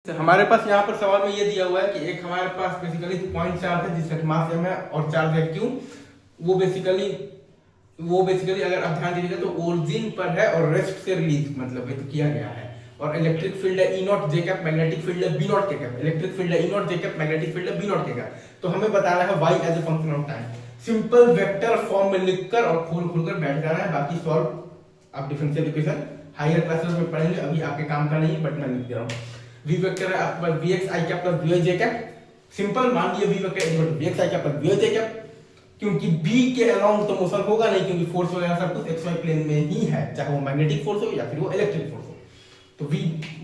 तो हमारे पास यहाँ पर सवाल में ये दिया हुआ है कि एक हमारे पास बेसिकली पॉइंट चार्ज है जिसका कि मास m है और चार्ज है q। वो बेसिकली अगर आप ध्यान दीजिएगा तो ओरिजिन पर है और रेस्ट से रिलीज मतलब ये तो किया गया है। और इलेक्ट्रिक फील्ड है E naught J cap, magnetic field है B naught K cap. Electric field है E naught J cap, magnetic field है B नॉट के कैप। तो हमें बताना है y as a function of time. Simple vector form में लिखकर और खोल कर बैठ जाना है। बाकी सॉल्व आप डिफरेंशियल इक्वेशन हायर क्लासेस में पढ़ेंगे, अभी आपके काम का नहीं है, बट मैं लिख दे रहा हूँ। v वेक्टर है आपके पास vx i cap plus vy j cap. Simple मान लिया v vector equal to vx i cap plus vy j cap, क्योंकि b के अलाउंग तो मोशन होगा नहीं, क्योंकि फोर्स वगैरह सब कुछ xy प्लेन में ही है, चाहे वो मैग्नेटिक फोर्स हो या फिर वो इलेक्ट्रिक फोर्स हो। तो v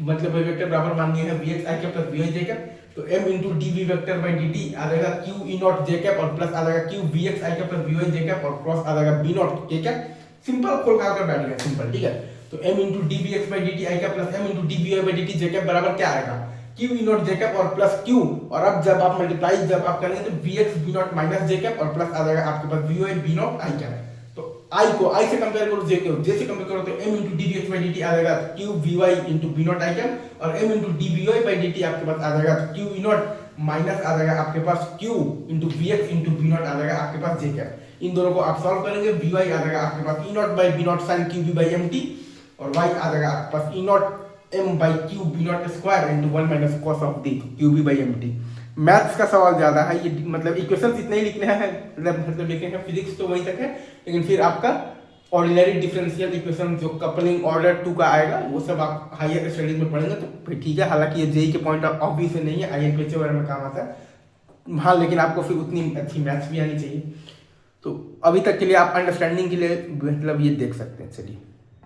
मतलब v वेक्टर बराबर मान लिया है vx i cap plus vy j cap. तो m into dv vector by dt आ जाएगा q e not j cap और प्लस आ जाएगा q vx i cap plus vy j cap और क्रॉस आ जाएगा b not k cap. Simple खोल कर बैठ गया, सिंपल, ठीक है। तो m into dvx by dt i cap plus m into dvy by dt j cap बराबर क्या आएगा q e not j cap और प्लस q, और अब जब आप मल्टीप्लाई जब आप करेंगे तो vx b not minus j cap और प्लस आ जाएगा आपके पास vy b not i cap. तो i को i से कंपेयर करो j को j से कंपेयर करो तो m into dvx by dt आ जाएगा q vy into b not i cap और m into dvy by dt आपके पास आ जाएगा q e नॉट माइनस आ जाएगा आपके पास q into vx into b not आ जाएगा आपके पास j कैप। इन दोनों को आप सॉल्व करेंगे, vy आ जाएगा आपके पास e not by b not sin qb by mt और y आ जाएगा आपके पास e not m by q b not square into 1 minus cos of d qb by mt। Maths का सवाल ज्यादा है, ये मतलब इक्वेशंस इतने ही लिखने हैं, मतलब लिखे हैं, फिजिक्स तो वहीं तक है, लेकिन फिर आपका ऑर्डिनरी डिफरेंशियल इक्वेशन जो कपलिंग ऑर्डर 2 का आएगा वो सब आप हायर स्टडीज में पढ़ेंगे तो फिर ठीक है। हालांकि ये जेई के पॉइंट ऑफ व्यू से नहीं है, आईएनपीएच वगैरह में काम आता है। हाँ, लेकिन आपको फिर उतनी अच्छी मैथ्स भी आनी चाहिए। तो अभी तक के लिए आप अंडरस्टैंडिंग के लिए मतलब ये देख सकते हैं। चलिए।